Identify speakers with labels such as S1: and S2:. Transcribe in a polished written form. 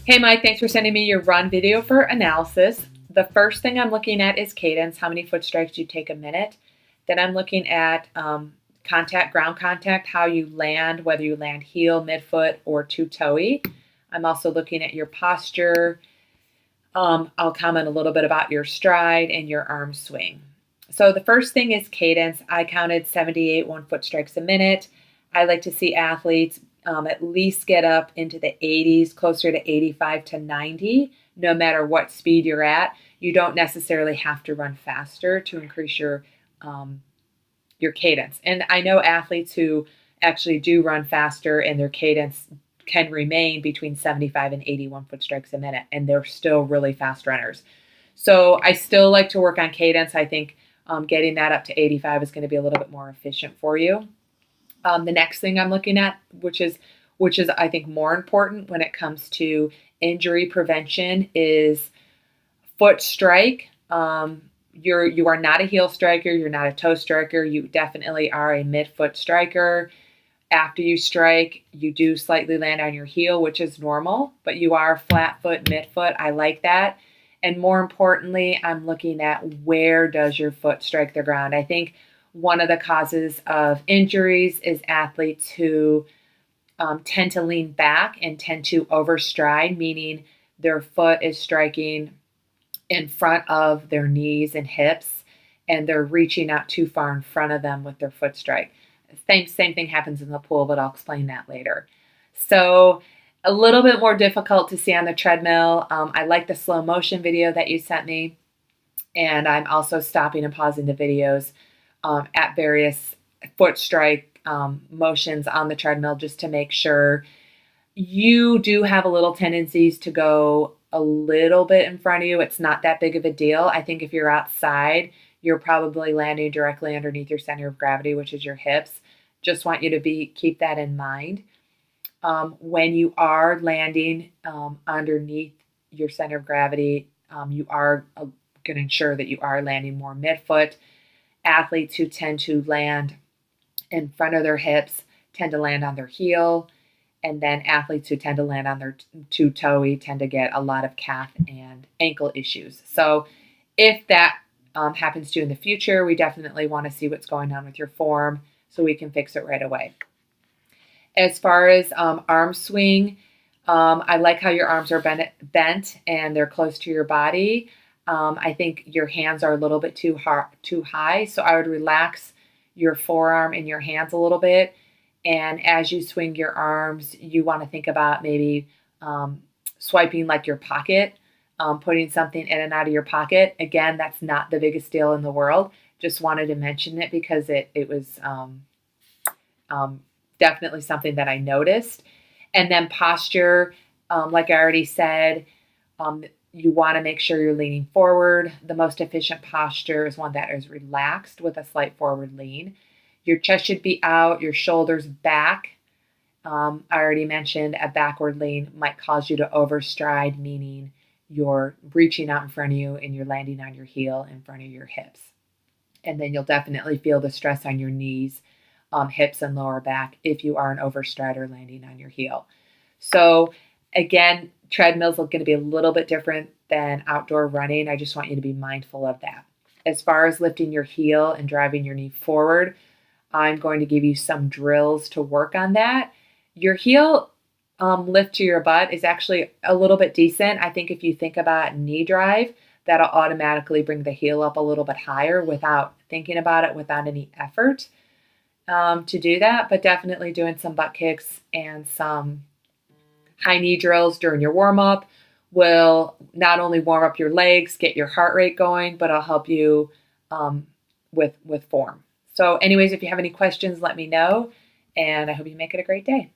S1: Hey Mike, thanks for sending me your run video for analysis. The first thing I'm looking at is cadence, how many foot strikes you take a minute. Then I'm looking at contact, ground contact, how you land, whether you land heel, midfoot, or two-toey. I'm also looking at your posture. I'll comment a little bit about your stride and your arm swing. So the first thing is cadence. I counted 78 1-foot strikes a minute. I like to see athletes at least get up into the 80s, closer to 85 to 90, no matter what speed you're at. You don't necessarily have to run faster to increase your cadence. And I know athletes who actually do run faster and their cadence can remain between 75 and 81 foot strikes a minute, and they're still really fast runners. So I still like to work on cadence. I think getting that up to 85 is going to be a little bit more efficient for you. The next thing I'm looking at, which is I think more important when it comes to injury prevention, is foot strike. You are not a heel striker. You're not a toe striker. You definitely are a midfoot striker. After you strike, you do slightly land on your heel, which is normal, but you are flat foot, midfoot. I like that. And more importantly, I'm looking at where does your foot strike the ground. I think one of the causes of injuries is athletes who tend to lean back and tend to overstride, meaning their foot is striking in front of their knees and hips, and they're reaching out too far in front of them with their foot strike. Same thing happens in the pool, but I'll explain that later. So a little bit more difficult to see on the treadmill. I like the slow motion video that you sent me, and I'm also stopping and pausing the videos at various foot strike motions on the treadmill just to make sure. You do have a little tendencies to go a little bit in front of you. It's not that big of a deal. I think if you're outside, you're probably landing directly underneath your center of gravity, which is your hips. Just want you to keep that in mind. When you are landing underneath your center of gravity, you are going to ensure that you are landing more midfoot. Athletes who tend to land in front of their hips tend to land on their heel. And then athletes who tend to land on their two-toey tend to get a lot of calf and ankle issues. So if that happens to you in the future, we definitely want to see what's going on with your form so we can fix it right away. As far as arm swing, I like how your arms are bent and they're close to your body. I think your hands are a little bit too high, so I would relax your forearm and your hands a little bit. And as you swing your arms, you want to think about maybe swiping like your pocket, putting something in and out of your pocket. Again, that's not the biggest deal in the world. Just wanted to mention it because it was definitely something that I noticed. And then posture, like I already said, you want to make sure you're leaning forward. The most efficient posture is one that is relaxed with a slight forward lean. Your chest should be out, your shoulders back. I already mentioned a backward lean might cause you to overstride, meaning you're reaching out in front of you and you're landing on your heel in front of your hips. And then you'll definitely feel the stress on your knees, hips, and lower back if you are an overstrider landing on your heel. So again, treadmills are going to be a little bit different than outdoor running. I just want you to be mindful of that. As far as lifting your heel and driving your knee forward, I'm going to give you some drills to work on that. Your heel lift to your butt is actually a little bit decent. I think if you think about knee drive, that'll automatically bring the heel up a little bit higher without thinking about it, without any effort to do that. But definitely doing some butt kicks and some high knee drills during your warm-up will not only warm up your legs, get your heart rate going, but it'll help you with form. So anyways, if you have any questions, let me know, and I hope you make it a great day.